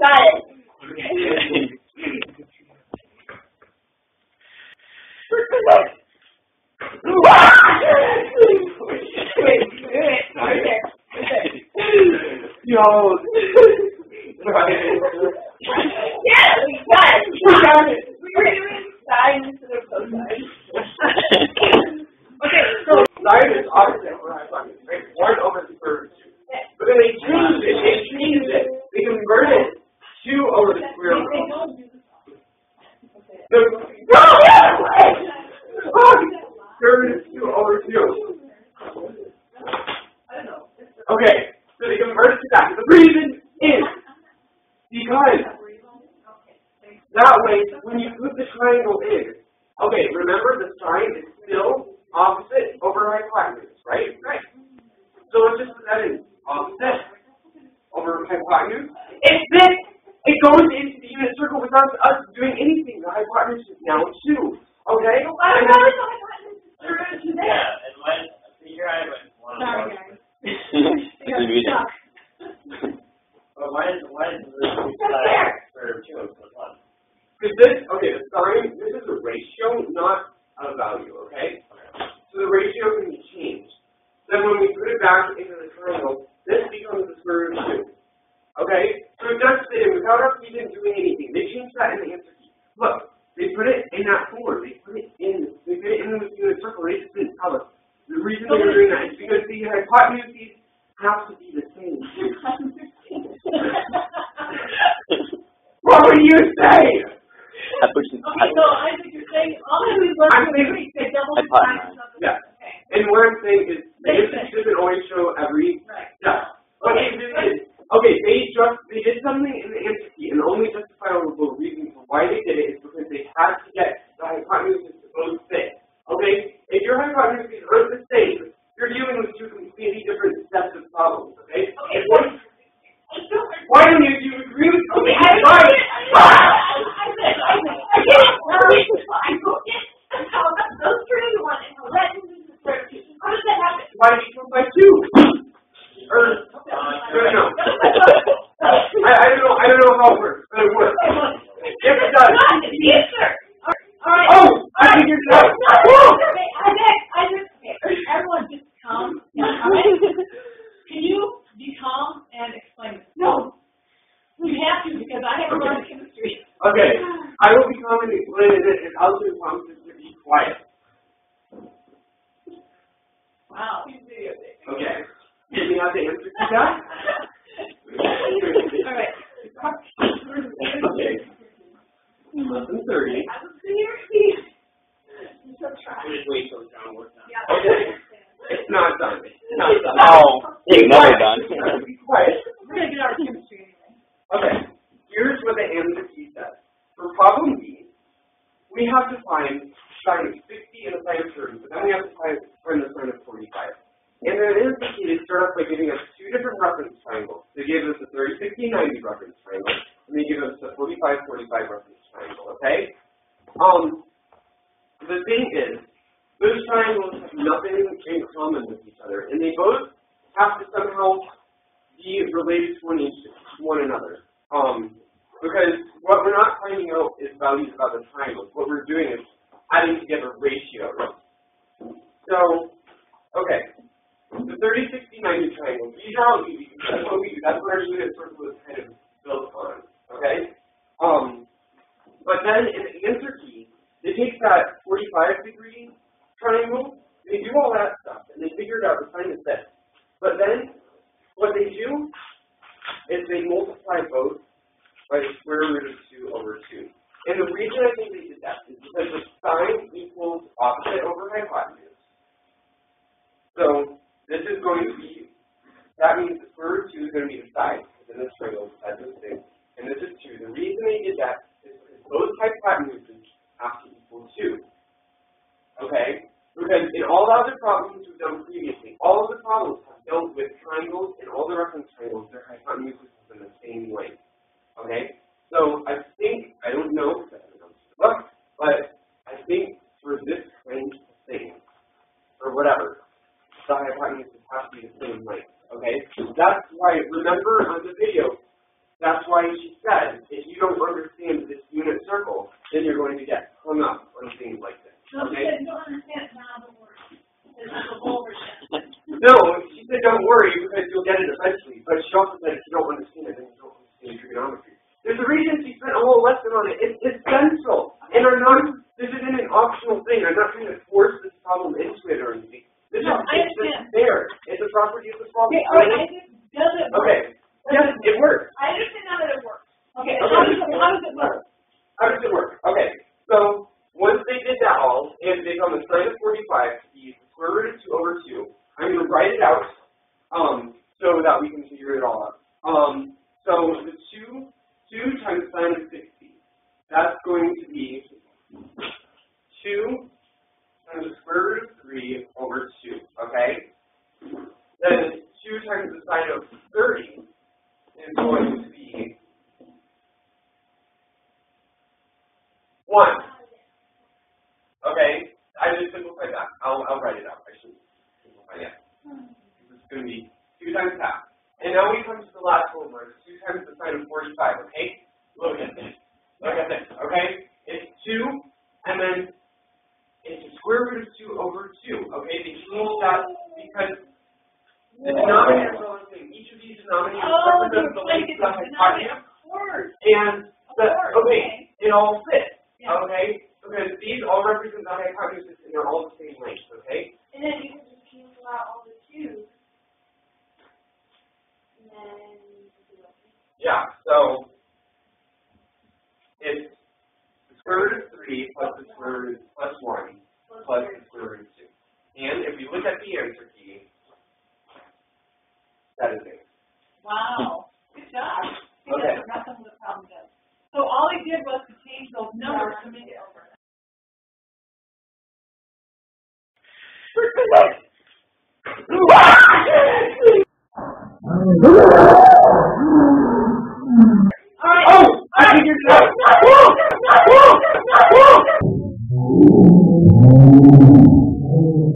got it. Yo. Yeah, we got it. We got it. We were doing sine instead of cosine. Okay, so Sine is opposite over hypotenuse, right? 1 over the square root of 2. But then they changed it. They converted 2 over the square root of 2. Square root of 2 over 2. Okay, so they converted to that. The reason is because that way, when you put the triangle in, okay, remember the sine is still opposite over hypotenuse, right? Right. So let's just put that in. Opposite over hypotenuse. It goes into the unit circle without us doing anything. The hypotenuse is now 2. Okay? Yeah, and when figure out one. Sorry, guys. But why is this side for 2 plus 1? Because this, okay, the sine, this is a ratio, not a value, okay? So the ratio can be changed. Then when we put it back into the triangle, this becomes the square root of 2. Okay? So it does fit in without us even doing anything. They changed that in the answer key. Look, they put it in that form. They put it in the unit circle. They just didn't tell us. The reason they were doing that is because the hypotenuses have to be the same. What would you say? Okay, so I think you're saying all of these letters say double times. Yeah. And what I'm saying is the answer doesn't always show every step. But it is. Okay, they did something in the answer key, and the only justifiable reason for why they did it is because they had to get the hypotenuses to both fit. Okay? If your hypotenuses aren't the same, you're dealing with 2 completely different sets of problems. Okay? Why don't you agree with me? Why did you come by 2? Or no. I don't know how it works, but it works. Yes, it does. Oh, I figured it out. Everyone just calm. Can you be calm and explain it? No. You have to because I haven't learned chemistry. Okay, I will be calm and explain it, and I'll do promises to be quiet. Wow. Okay. Can we have the answer to that? All right. Okay. Lesson 30. Wait till John works on it. Okay. It's not done. It's not done. Oh, it's never done. Be quiet. We're going to get our chemistry anyway. Okay. Here's what the answer key says. For problem B, we have to find sine of 60 and a sine of 30, but then we have to find the sine of 45. And then in the key, they start off by giving us 2 different reference triangles. They gave us a 30, 60, 90 reference triangle, and they give us a 45, 45 reference triangle, okay? The thing is, those triangles have nothing in common with each other, and they both have to somehow be related to one another. Because what we're not finding out is values about the triangles. What we're doing is adding together ratios. So, okay. The 30, 60, 90 triangle, these are all easy. That's what we do. That's what our unit circle is kind of built on. Okay? But then in the answer key, they take that 45-degree triangle, they do all that stuff, and they figure out the sine of this. But then what they do is they multiply both by the square root of 2 over 2. And the reason I think they did that is because the sine equals opposite over hypotenuse. So this is going to be, that means the square root of 2 is going to be the side, because in this triangle, that's this thing, and this is 2. The reason they did that is because both hypotenuses have to equal 2. Okay? Because in all the other problems we've done previously, all of the problems have dealt with triangles, and all the reference triangles, their hypotenuses have been the same length. Okay? So I think, I don't know, but I think for this kind of thing, or whatever, the hypotenuses have to be the same length. Okay? That's why, remember on the video, That's why she said, if you don't understand this unit circle, then you're going to get hung up on things like this. So Okay? she said, you don't understand it now, don't worry. This is a vulgar shit. No, she said don't worry because you'll get it eventually. But she also said if you don't understand it, then you don't understand trigonometry. There's a reason she spent a whole lesson on it. It's essential. And this isn't an optional thing. I'm not trying to force this problem into it or anything. This No, I is understand. there. It's a property of the problem. Okay, all right, I just, does it work? Okay. Yes, it works. I understand now that it works. Okay, Okay. how does it work? How does it work? Okay. So once they did that all, and they found the sine of 45 to be the square root of 2 over 2, I'm going to write it out so that we can figure it all out. So the 2 times sine of 60, that's going to be 2 times the square root of 3 over 2, okay? Then 2 times the sine of 30 is going to be 1. Okay, I just simplified that. I'll write it out. I shouldn't simplify it. This is going to be 2 times half. And now we come to the last one where it's 2 times the sine of 45, okay? Look at this. Look at this, okay? It's 2, and then it's the square root of 2 over 2, okay? They changed that because the denominator is all the same. Each of these denominators represents the length of the hypotenuse. And okay, it all fits, okay? Because these all represent the hypotenuse and they're all the same length, okay? And then you can just cancel out all the 2s. And then Yeah, so it's the square root of 3 plus the square root plus 1 plus the square root of 2. And if you look at the answer key, that is it. Wow, good job. Okay. That's what the problem does. So all he did was to change those numbers to make it over. Wow!